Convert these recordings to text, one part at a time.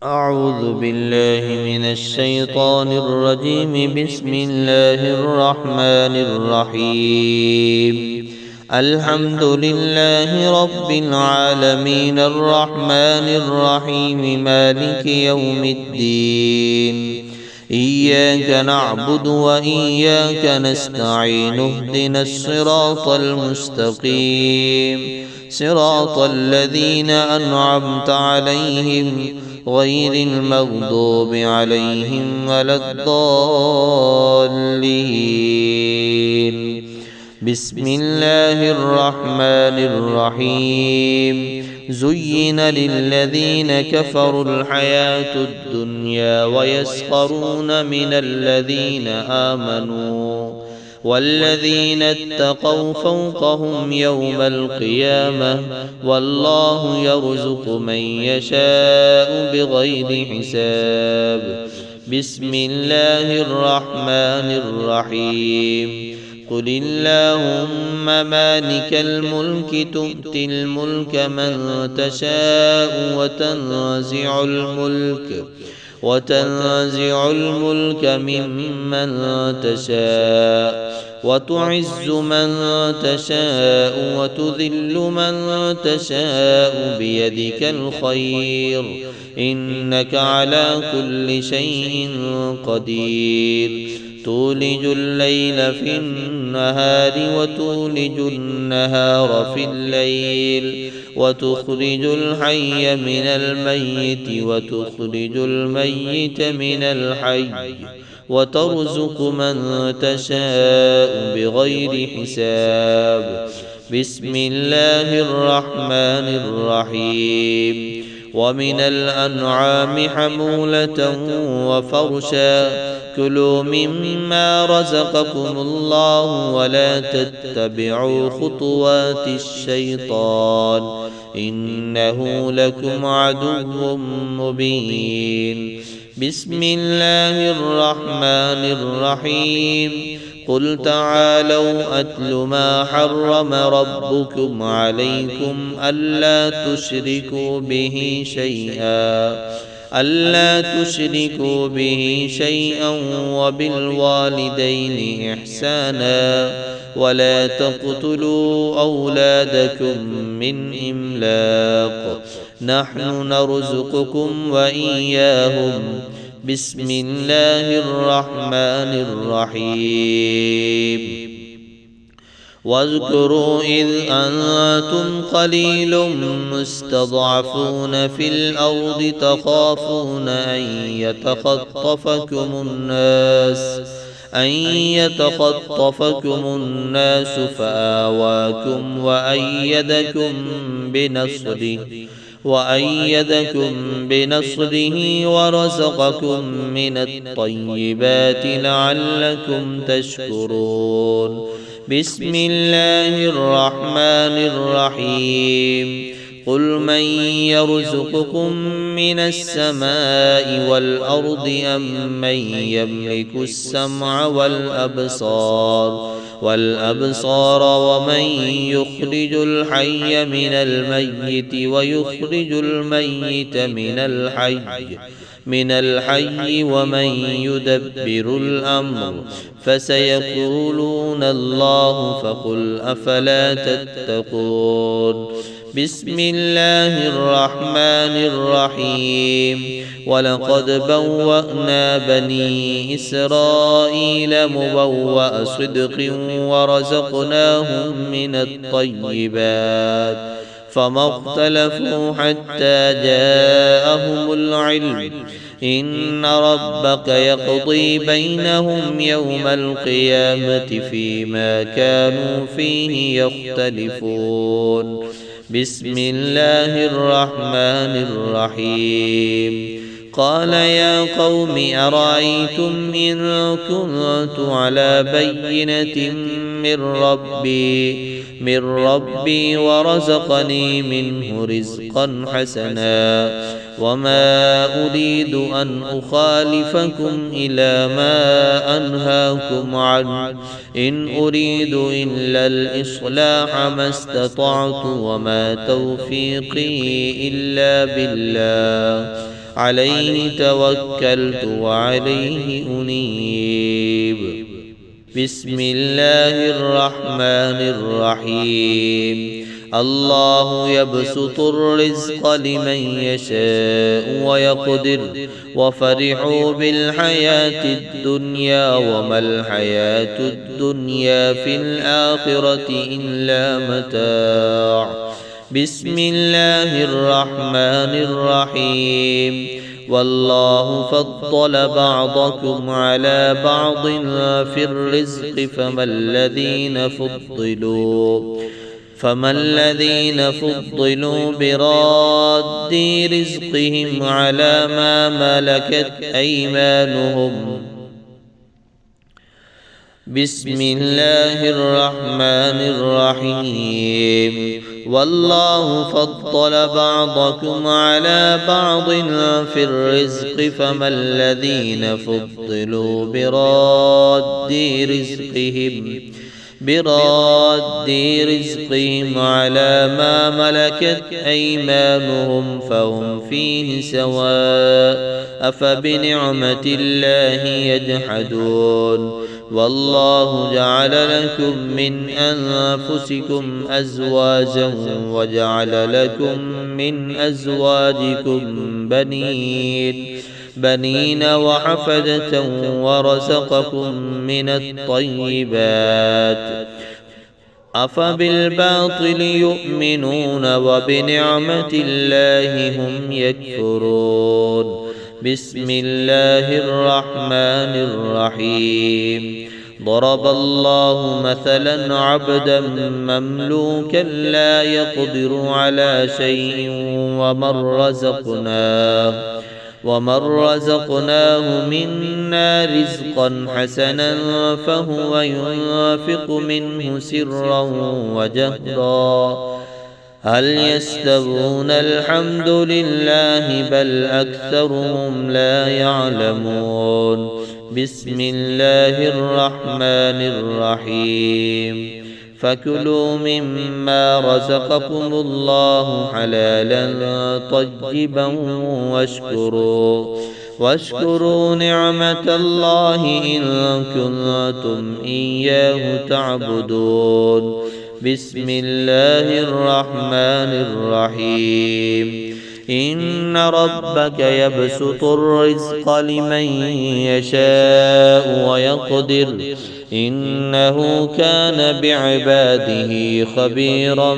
أعوذ بالله من الشيطان الرجيم. بسم الله الرحمن الرحيم. الحمد لله رب العالمين الرحمن الرحيم مالك يوم الدين. إياك نعبد وإياك نستعين. اهدنا الصراط المستقيم صراط الذين أنعمت عليهم غير المغضوب عليهم ولا الضالين. بسم الله الرحمن الرحيم. زين للذين كفروا الحياة الدنيا ويسخرون من الذين آمنوا والذين اتقوا فوقهم يوم القيامة والله يرزق من يشاء بغير حساب. بسم الله الرحمن الرحيم. قل اللهم مالك الملك تؤتي الملك من تشاء وتنزع الملك ممن تشاء وتعز من تشاء وتذل من تشاء بيدك الخير إنك على كل شيء قدير. تولج الليل في النهار وتولج النهار في الليل وتخرج الحي من الميت وتخرج الميت من الحي وترزق من تشاء بغير حساب. بسم الله الرحمن الرحيم. ومن الأنعام حمولة وفرشا كلوا مما رزقكم الله ولا تتبعوا خطوات الشيطان إنه لكم عدو مبين. بسم الله الرحمن الرحيم. قل تعالوا أتل ما حرم ربكم عليكم ألا تشركوا به شيئا وبالوالدين إحسانا ولا تقتلوا أولادكم من إملاق نحن نرزقكم وإياهم. بسم الله الرحمن الرحيم. واذكروا إذ أنتم قليل مستضعفون في الأرض تخافون أن يتخطفكم الناس فآواكم وأيدكم بنصره ورزقكم من الطيبات لعلكم تشكرون. بسم الله الرحمن الرحيم. قل من يرزقكم من السماء والأرض أم من يملك السمع والأبصار ومن يخرج الحي من الميت ويخرج الميت من الحي ومن يدبر الأمر فسيقولون الله فقل أفلا تتقون. بسم الله الرحمن الرحيم. ولقد بوأنا بني إسرائيل مبوأ صدق ورزقناهم من الطيبات فما اختلفوا حتى جاءهم العلم إن ربك يقضي بينهم يوم القيامة فيما كانوا فيه يختلفون. بسم الله الرحمن الرحيم. قال يا قوم أرأيتم إن كنت على بينة من ربي ورزقني منه رزقا حسنا وما أريد أن أخالفكم إلى ما أنهاكم عنه إن أريد إلا الإصلاح ما استطعت وما توفيقي إلا بالله عليه توكلت وعليه أنيب. بسم الله الرحمن الرحيم. الله يبسط الرزق لمن يشاء ويقدر وفرحوا بالحياة الدنيا وما الحياة الدنيا في الآخرة إلا متاع. بسم الله الرحمن الرحيم. والله فضل بعضكم على بعض في الرزق فما الذين فضلوا براد رزقهم على ما ملكت أيمانهم. بسم الله الرحمن الرحيم. والله فضل بعضكم على بعض في الرزق فما الذين فضلوا براد رزقهم على ما ملكت أيمانهم فهم فيه سواء أفبنعمة الله يجحدون. والله جعل لكم من أنفسكم أزواجا وجعل لكم من أزواجكم بنين وحفدة ورزقكم من الطيبات. أفبالباطل يؤمنون وبنعمة الله هم يكفرون. بسم الله الرحمن الرحيم. ضرب الله مثلا عبدا مملوكا لا يقدر على شيء ومن رزقناه منا رزقا حسنا فهو ينفق منه سرا وجهرا هل يستوون؟ الحمد لله بل أكثرهم لا يعلمون. بسم الله الرحمن الرحيم. فكلوا مما رزقكم الله حلالا طيبا واشكروا نعمة الله إن كنتم إياه تعبدون. بسم الله الرحمن الرحيم. إن ربك يبسط الرزق لمن يشاء ويقدر إنه كان بعباده خبيرا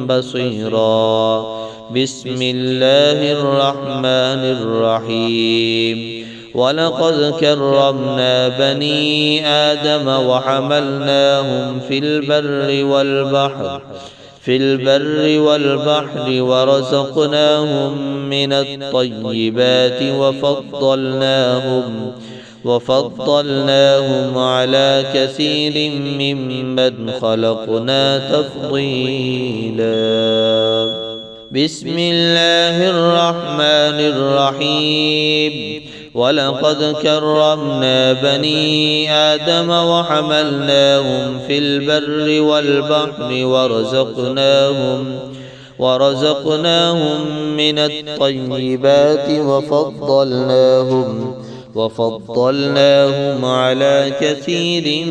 بصيرا. بسم الله الرحمن الرحيم. ولقد كرمنا بني آدم وحملناهم في البر والبحر ورزقناهم من الطيبات وفضلناهم على كثير ممن خلقنا تفضيلا. بسم الله الرحمن الرحيم. ولقد كرمنا بني آدم وحملناهم في البر والبحر ورزقناهم من الطيبات وفضلناهم على كثير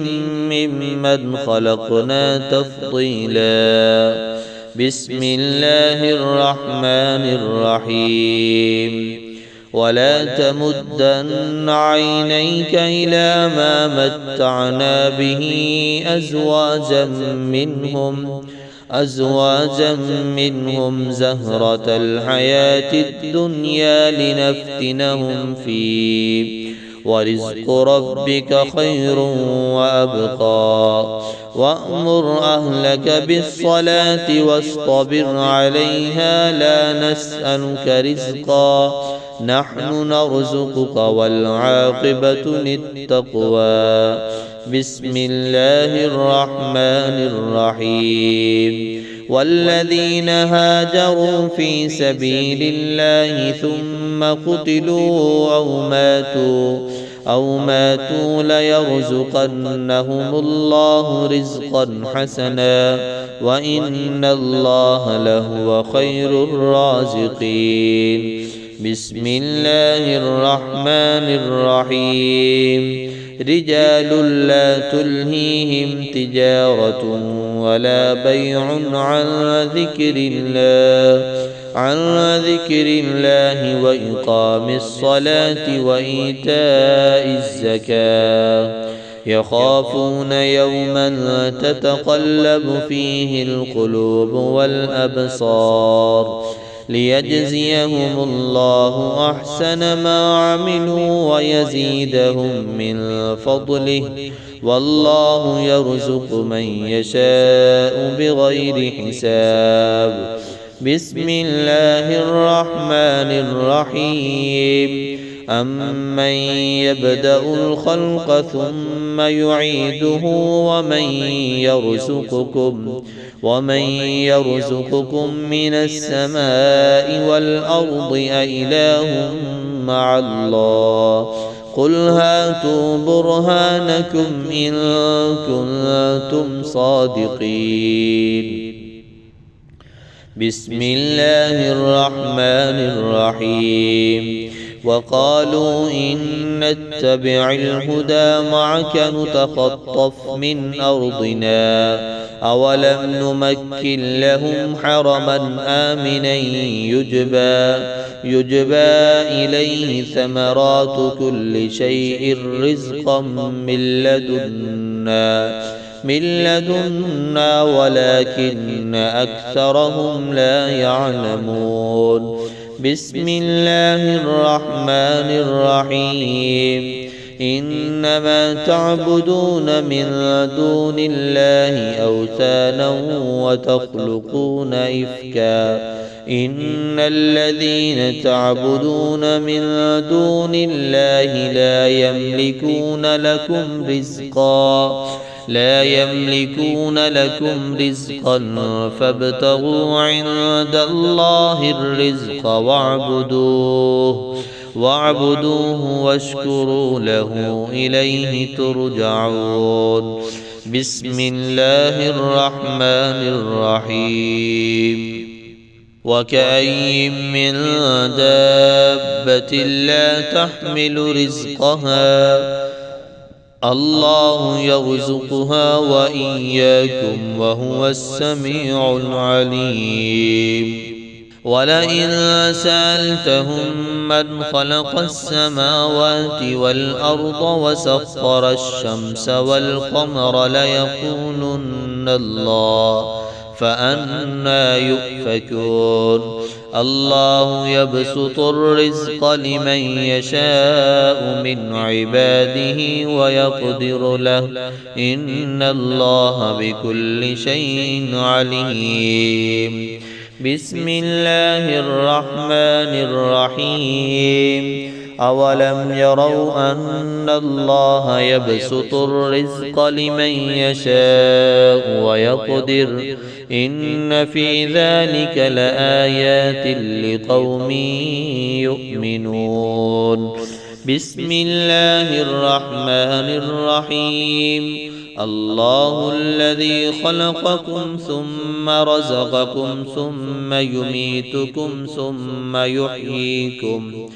ممن خلقنا تفضيلا. بسم الله الرحمن الرحيم. ولا تمدن عينيك إلى ما متعنا به أزواجا منهم زهرة الحياة الدنيا لنفتنهم فيه ورزق ربك خير وأبقى. وأمر أهلك بالصلاة واصطبر عليها لا نسألك رزقا نحن نرزقك والعاقبة للتقوى. بسم الله الرحمن الرحيم. والذين هاجروا في سبيل الله ثم قتلوا أو ماتوا ليرزقنهم الله رزقا حسنا وإن الله لهو خير الرازقين. بسم الله الرحمن الرحيم رجال لا تلهيهم تجارة ولا بيع عن ذكر الله وإقام الصلاة وإيتاء الزكاة يخافون يوما تتقلب فيه القلوب والأبصار ليجزيهم الله أحسن ما عملوا ويزيدهم من فضله والله يرزق من يشاء بغير حساب بسم الله الرحمن الرحيم أمن يبدأ الخلق ثم يعيده ومن يرزقكم من السماء والأرض أإله مع الله قل هاتوا برهانكم إن كنتم صادقين بسم الله الرحمن الرحيم وقالوا إن نتبع الهدى معك نتخطف من أرضنا أولم نمكن لهم حرما آمنا يجبى إليه ثمرات كل شيء رزقا من لدنا ولكن أكثرهم لا يعلمون بسم الله الرحمن الرحيم إنما تعبدون من دون الله أوثانا وتخلقون إفكا إن الذين تعبدون من دون الله لا يملكون لكم رزقا فابتغوا عند الله الرزق واعبدوه واشكروا له إليه ترجعون بسم الله الرحمن الرحيم وكأين من دابة لا تحمل رزقها الله يرزقها وإياكم وهو السميع العليم ولئن سألتهم من خلق السماوات والأرض وسخر الشمس والقمر ليقولن الله فأنى يؤفكون الله يبسط الرزق لمن يشاء من عباده ويقدر له إن الله بكل شيء عليم بسم الله الرحمن الرحيم أولم يروا أن الله يبسط الرزق لمن يشاء ويقدر إن في ذلك لآيات لقوم يؤمنون بسم الله الرحمن الرحيم الله الذي خلقكم ثم رزقكم ثم يميتكم ثم يحييكم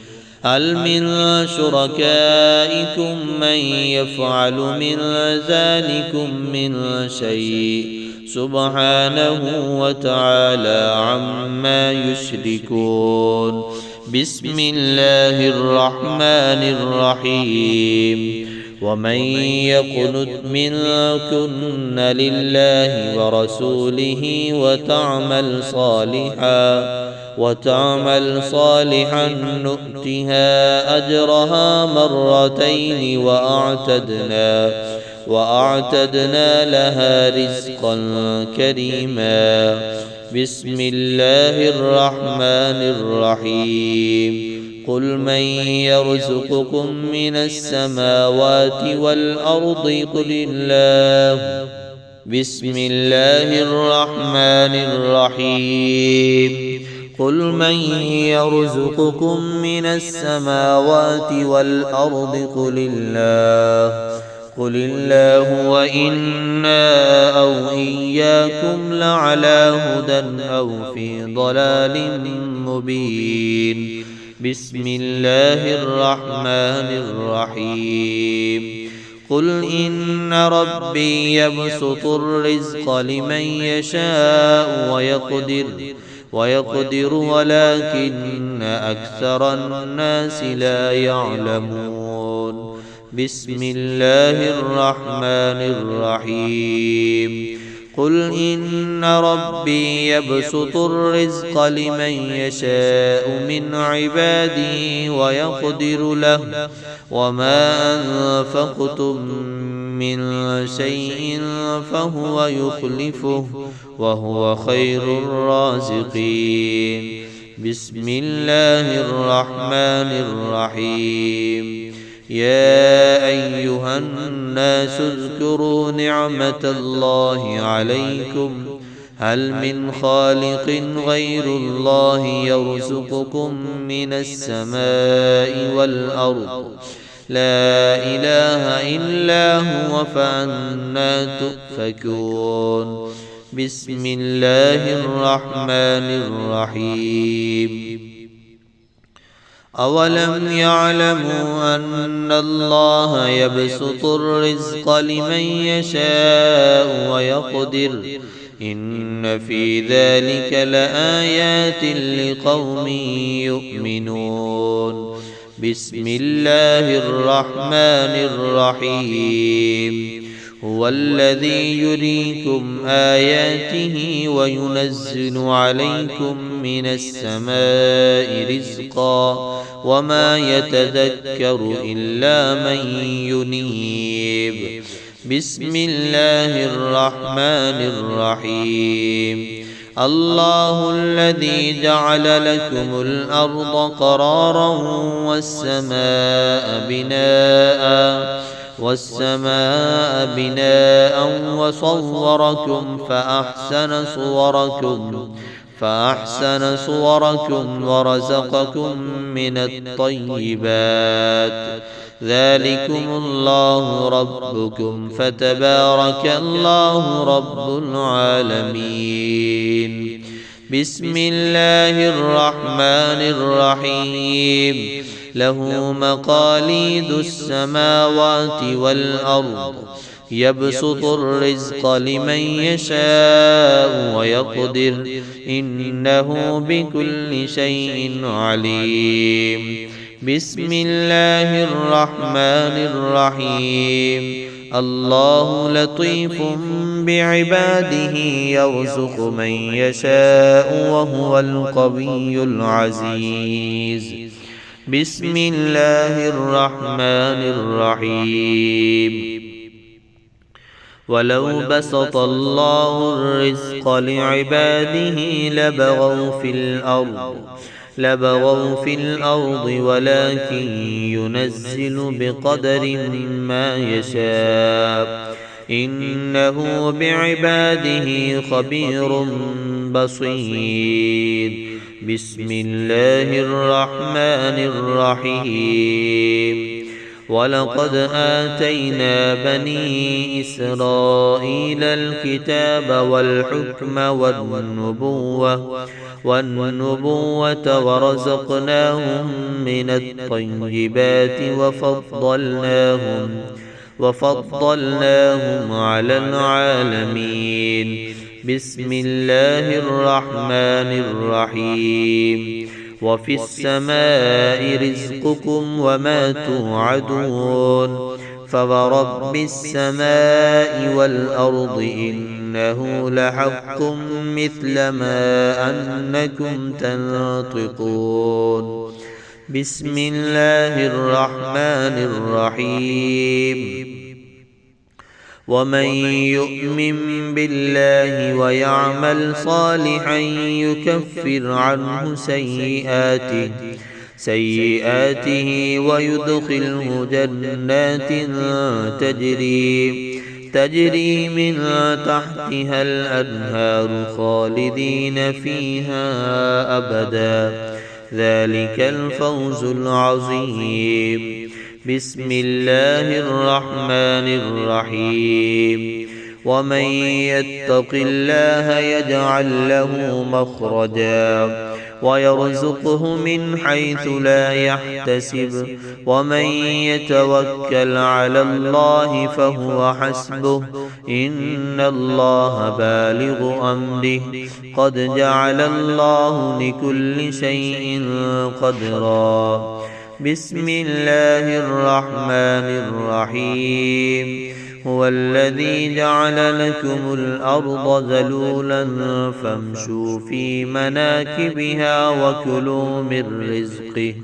هل من شركائكم من يفعل من ذلكم من شيء سبحانه وتعالى عما يشركون بسم الله الرحمن الرحيم ومن يقنت منكن لله ورسوله وتعمل صالحا نؤتها أجرها مرتين وأعتدنا لها رزقا كريما بسم الله الرحمن الرحيم قل من يرزقكم من السماوات والأرض قل الله بسم الله الرحمن الرحيم قل من يرزقكم من السماوات والأرض قل الله وإنا أو إياكم لعلى هدى أو في ضلال مبين بسم الله الرحمن الرحيم قل إن ربي يبسط الرزق لمن يشاء ويقدر ولكن أكثر الناس لا يعلمون بسم الله الرحمن الرحيم قل إن ربي يبسط الرزق لمن يشاء من عباده ويقدر له وما أنفقتم من شيء فهو يخلفه وهو خير الرازقين بسم الله الرحمن الرحيم يا أيها الناس اذكروا نعمة الله عليكم هل من خالق غير الله يرزقكم من السماء والأرض لا إله إلا هو فأنى تؤفكون بسم الله الرحمن الرحيم أولم يعلموا أن الله يبسط الرزق لمن يشاء ويقدر إن في ذلك لآيات لقوم يؤمنون بسم الله الرحمن الرحيم هو الذي يريكم آياته وينزل عليكم من السماء رزقا وما يتذكر إلا من ينيب بسم الله الرحمن الرحيم الله الذي جعل لكم الأرض قرارا والسماء بناء وصوركم فأحسن صوركم ورزقكم من الطيبات ذلكم الله ربكم فتبارك الله رب العالمين بسم الله الرحمن الرحيم له مقاليد السماوات والأرض يبسط الرزق لمن يشاء ويقدر إنه بكل شيء عليم بسم الله الرحمن الرحيم الله لطيف بعباده يرزق من يشاء وهو القوي العزيز بسم الله الرحمن الرحيم ولو بسط الله الرزق لعباده لبغوا في الأرض ولكن ينزل بقدر ما يشاء إنه بعباده خبير بصير بسم الله الرحمن الرحيم ولقد آتينا بني إسرائيل الكتاب والحكم والنبوة ورزقناهم من الطيبات وفضلناهم على العالمين بسم الله الرحمن الرحيم وفي السماء رزقكم وما توعدون فورب السماء والأرض إنه لحق مثل ما أنكم تنطقون بسم الله الرحمن الرحيم ومن يؤمن بالله ويعمل صالحا يكفر عنه سيئاته ويدخله جنات تجري من تحتها الأنهار خالدين فيها أبدا ذلك الفوز العظيم بسم الله الرحمن الرحيم ومن يتق الله يجعل له مخرجا ويرزقه من حيث لا يحتسب ومن يتوكل على الله فهو حسبه إن الله بالغ أمره قد جعل الله لكل شيء قدرا بسم الله الرحمن الرحيم هو الذي جعل لكم الأرض ذلولا فامشوا في مناكبها وكلوا من رزقه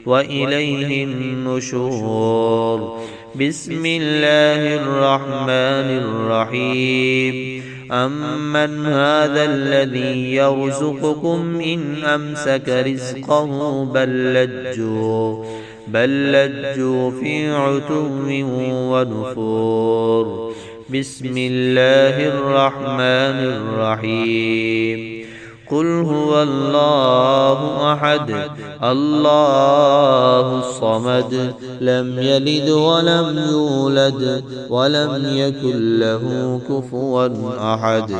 وإليه النشور بسم الله الرحمن الرحيم أمن هذا الذي يرزقكم إن أمسك رزقه بل لجوا في عتو ونفور بسم الله الرحمن الرحيم قل هو الله أحد الله الصمد لم يلد ولم يولد ولم يكن له كفوا أحد